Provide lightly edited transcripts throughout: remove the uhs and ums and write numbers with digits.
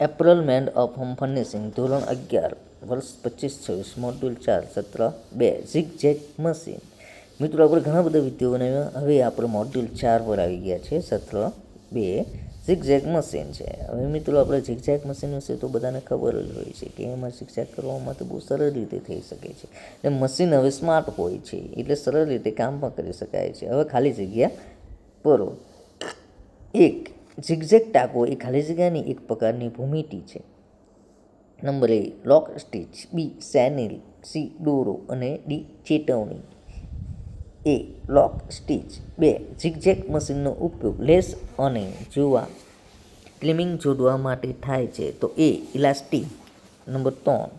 એપ્રોલમેન્ટ of home furnishing ધોરણ 11 વર્ષ 25-26 module 4 સત્ર 2 ઝિગઝેગ મશીન. મિત્રો આપણે ઘણા બધા વિડીયો બનાવ્યા. હવે આપણે મોડ્યુલ 4 પર આવી ગયા છે. સત્ર 2 ઝિગઝેગ મશીન છે. હવે મિત્રો આપણે ઝિગઝેગ મશીન વિશે તો બધાને ખબર જ હોય છે કે એમાં ઝિગઝેગ કરવામાં તો બહુ સરળ રીતે થઈ શકે છે. અને મશીન હવે સ્માર્ટ હોય છે એટલે સરળ રીતે કામ પણ કરી શકાય છે. હવે ખાલી જગ્યા પૂરો. 1. ઝિગઝેગ ટાંકો એ ખાલી જગ્યાની એક પ્રકારની ભૂમિતિ છે. Number A lock stitch, B Senil, C દોરો અને D ચેતવણી. A lock stitch. 2. ઝિગઝેગ મશીનનો ઉપયોગ લેસ અને ક્લિમિંગ જોડવા માટે થાય છે તો A elastic. Number 3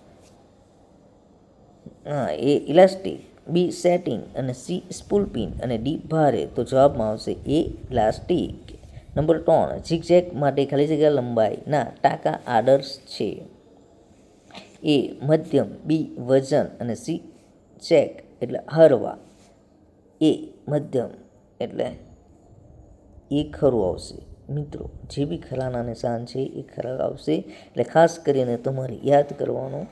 A elastic, B setting અને C સ્પૂલ પિન અને D ભારે. તો જવાબમાં આવશે A ઇલાસ્ટિક. નંબર 3 ઝિગઝેગ માટે ખાલી જગ્યા લંબાઈના ટાંકા આદર્શ છે. A મધ્યમ, B વજન અને C ચેક એટલે હરવા. A મધ્યમ એટલે એ ખરું આવશે. મિત્રો જે બી ખરાના નિશાન છે એ ખરા આવશે. એટલે ખાસ કરીને તમારે યાદ કરવાનું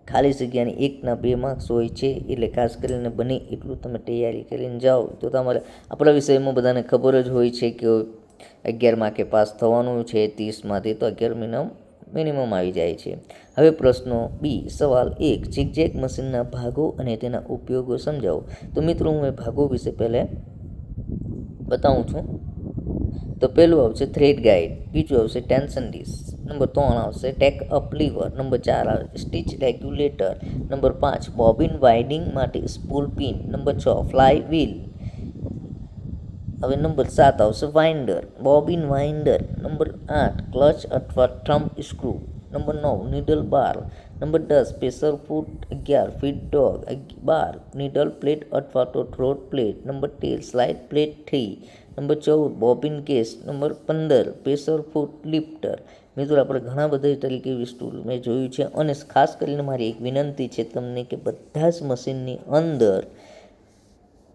ખાલી જગ્યાની 1ના 2 માર્ક્સ હોય છે. એટલે ખાસ કરીને બને એટલું તમે તૈયારી કરીને જાઓ તો તમારે આપણા વિષયમાં બધાને ખબર જ હોય છે કે 11 માર્કે પાસ થવાનું છે 30માંથી, તો 11 મિનિમમ આવી જાય છે. હવે પ્રશ્નો બી. સવાલ 1 ઝિગઝેગ મશીનના ભાગો અને તેના ઉપયોગો સમજાવો. તો મિત્રો હું એ ભાગો વિશે પહેલાં બતાવું છું. તો પહેલું આવશે થ્રેડ ગાઈડ, બીજું આવશે ટેન્શન ડિસ્ક, નંબર 3 આવશે ટેક અપ લીવર, નંબર 4 આવશે stitch regulator, number 5 bobbin winding માટે spool pin, number 6 fly wheel. હવે નંબર 7 આવશે winder, bobbin winder, number 8 clutch અથવા thumb screw, number 9 needle bar, number 10 presser foot, 11 feed dog, 12 needle plate અથવા તો throat plate, number 13 slide plate 3, number 14 bobbin case, number 15 presser foot lifter. મિત્રો આપણે ઘણા બધા તરીકે વસ્તુ મેં જોયું છે. અને ખાસ કરીને મારી એક વિનંતી છે તમને કે બધા જ મશીનની અંદર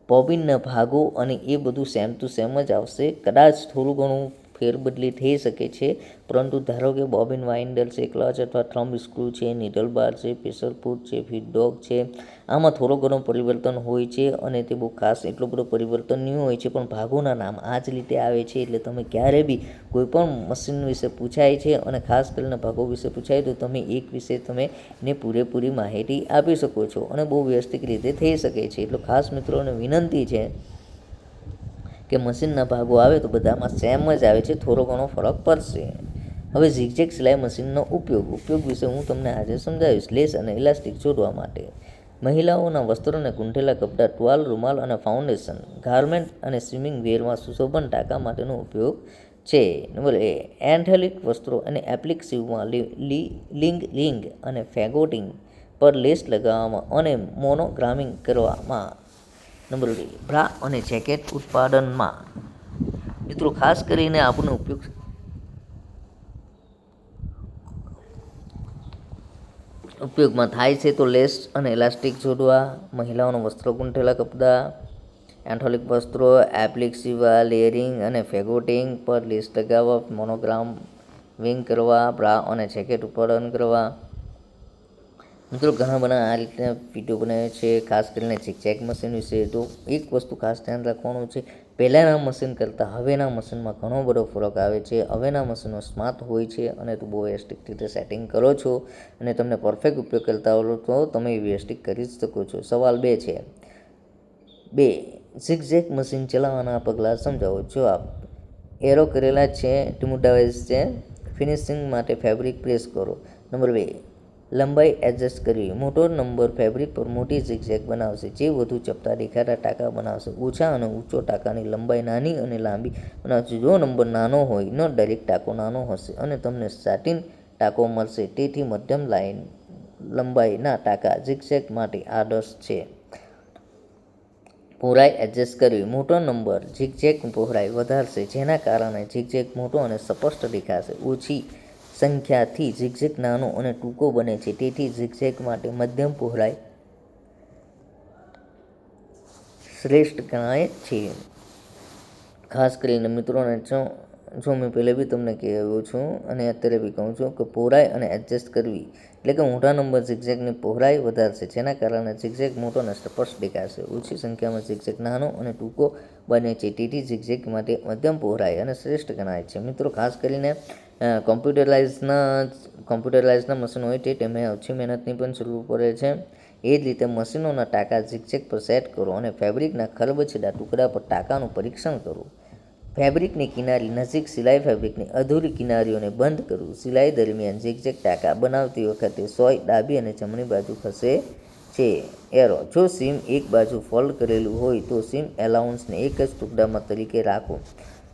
બોબિનના ભાગો અને એ બધું સેમ ટુ સેમ જ આવશે. કદાચ થોડું ઘણું ફેરબદલી થઈ શકે છે, પરંતુ ધારો કે બોબિન વાઇન્ડર છે, ક્લચ અથવા થંબ સ્ક્રૂ છે, નીડલ બાર છે, પ્રેશર ફૂટ છે, ફીટ ડોગ છે, આમાં થોડો ઘણો પરિવર્તન હોય છે અને તે બહુ ખાસ એટલો બધો પરિવર્તન નહીં હોય છે. પણ ભાગોના નામ આ જ રીતે આવે છે. એટલે તમે ક્યારે બી કોઈ પણ મશીન વિશે પૂછાય છે અને ખાસ કરીને ભાગો વિશે પૂછાય તો તમે એક વિશે તમે એને પૂરેપૂરી માહિતી આપી શકો છો અને બહુ વ્યવસ્થિત રીતે થઈ શકે છે. એટલે ખાસ મિત્રોને વિનંતી છે કે મશીનના ભાગો આવે તો બધામાં સેમ જ આવે છે, થોડો ઘણો ફરક પડશે. હવે ઝિગઝેગ સિલાઈ મશીનનો ઉપયોગ વિશે હું તમને આજે સમજાવીશ. લેસ અને ઇલાસ્ટિક જોડવા માટે, મહિલાઓના વસ્ત્રોને ગૂંથેલા કપડાં, ટુવાલ, રૂમાલ અને ફાઉન્ડેશન, ગાર્મેન્ટ અને સ્વિમિંગ વેરમાં સુશોભન ટાંકા માટેનો ઉપયોગ છે. નંબર A એન્થેલિક વસ્ત્રો અને એપ્લિક સીવમાં લિંગ અને ફેગોટિંગ પર લેસ લગાવવામાં અને મોનોગ્રામિંગ કરવામાં. નંબર 2 બ્રા અને જેકેટ ઉત્પાદનમાં. મિત્રો ખાસ કરીને આપણને ઉપયોગમાં થાય છે તો લેસ અને ઇલાસ્ટિક જોડવા, મહિલાઓના વસ્ત્રો ગૂંથેલા કપડાં, એન્થોલિક વસ્ત્રો, એપ્લિક સીવવા, લેયરિંગ અને ફેગોટિંગ પર લેસ લગાવવા, મોનોગ્રામિંગ કરવા, બ્રા અને જેકેટ ઉત્પાદન કરવા. મિત્રો ઘણા બધા આ રીતના વિડીયો બનાવે છે ખાસ કરીને ઝિગઝેગ મશીન વિશે. તો એક વસ્તુ ખાસ ધ્યાન રાખવાનું છે, પહેલાંના મશીન કરતાં હવેના મશીનમાં ઘણો બધો ફરક આવે છે. હવેના મશીનો સ્માર્ટ હોય છે અને તો બહુ વ્યવસ્થિત રીતે સેટિંગ કરો છો અને તમને પરફેક્ટ ઉપયોગ કરતા આવડો તો તમે વ્યવસ્થિત કરી જ શકો છો. સવાલ 2 છે 2 ઝિગઝેગ મશીન ચલાવવાના પગલાં સમજાવો. જવાબ એરો કરેલા છે, ડિમોટાઇઝ છે, ફિનિશિંગ માટે ફેબ્રિક પ્રેસ કરો. નંબર 2 લંબાઈ એડજસ્ટ કરવી, મોટો નંબર ફેબ્રિક પર મોટી ઝિગઝેગ બનાવશે જે વધુ ચપટા દેખાતા ટાંકા બનાવશે. ઓછા અને ઊંચો ટાંકાની લંબાઈ નાની અને લાંબી બનાવશે. જો નંબર નાનો હોય ન દરેક ટાંકો નાનો હશે અને તમને સાટિન ટાંકો મળશે. તેથી મધ્યમ લંબાઈના ટાંકા ઝિગઝેગ માટે આદર્શ છે. પહોળાઈ એડજસ્ટ કરવી, મોટો નંબર ઝિગઝેગ પહોળાઈ વધારશે જેના કારણે ઝિગઝેગ મોટો અને સ્પષ્ટ દેખાશે. ઓછી સંખ્યાથી ઝિગઝેગ નાનો અને ટૂંકો બને છે, તેથી ઝિગઝેગ માટે મધ્યમ પહોળાઈ શ્રેષ્ઠ ગણાય છે. ખાસ કરીને મિત્રોને જો મેં પહેલે બી તમને કહેવું છું અને અત્યારે બી કહું છું કે પહોળાઈ અને એડજસ્ટ કરવી એટલે કે મોટા નંબર ઝિગઝેગની પહોળાઈ વધારશે, જેના કારણે ઝિગઝેગ મોટો અને સ્પષ્ટ દેખાશે. ઓછી સંખ્યામાં ઝિગઝેગ નાનો અને ટૂંકો બને છે, તેથી ઝિગઝેગ માટે મધ્યમ પહોળાઈ અને શ્રેષ્ઠ ગણાય છે. મિત્રો, ખાસ કરીને કોમ્પ્યુટરાઇઝના મશીન હોય તે તેમને ઓછી મહેનતની પણ જરૂર પડે છે. એ જ રીતે મશીનોના ટાંકા ઝિગઝેગ પર સેટ કરો અને ફેબ્રિકના ખરબચડા ટુકડા પર ટાંકાનું પરીક્ષણ કરો. ફેબ્રિકની કિનારી નજીક સિલાઈ ફેબ્રિકની અધૂરી કિનારીઓને બંધ કરવું. સિલાઈ દરમિયાન ઝિગઝેગ ટાંકા બનાવતી વખતે સોય ડાબી અને જમણી બાજુ ખસે છે. એરો: જો સીમ એક બાજુ ફોલ્ડ કરેલું હોય તો સીમ એલાઉન્સને એક જ ટુકડામાં તરીકે રાખો.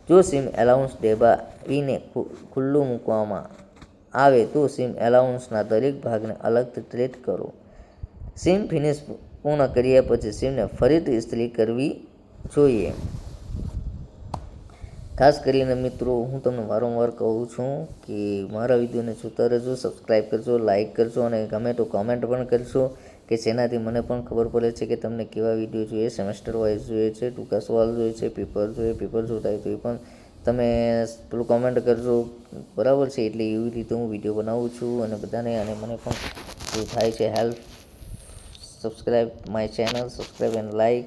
જો સીમ એલાઉન્સ દબાવીને ખુલ્લું મૂકવામાં આવે તો સીમ એલાઉન્સના દરેક ભાગને અલગથી થ્રેડ કરો. સીમ ફિનિશ પૂર્ણ કર્યા પછી સીમને ફરીથી ઇસ્ત્રી કરવી જોઈએ. ખાસ કરીને મિત્રો, હું તમને વારંવાર કહું છું કે મારા વિડીયોને જોતા રહેજો, સબસ્ક્રાઈબ કરજો, લાઇક કરજો અને ગમે તો કમેન્ટ પણ કરજો કે જેનાથી મને પણ ખબર પડે છે કે તમને કેવા વિડીયો જોઈએ, સેમેસ્ટર વાઇઝ જોઈએ છે, ટૂંકા સવાલ જોઈએ છે, પેપર જોતા હોય તો એ પણ તમે પેલું કમેન્ટ કરજો, બરાબર છે. એટલે એવી રીતે હું વિડીયો બનાવું છું અને બધાને અને મને પણ જે થાય છે help. Subscribe my channel, subscribe and like.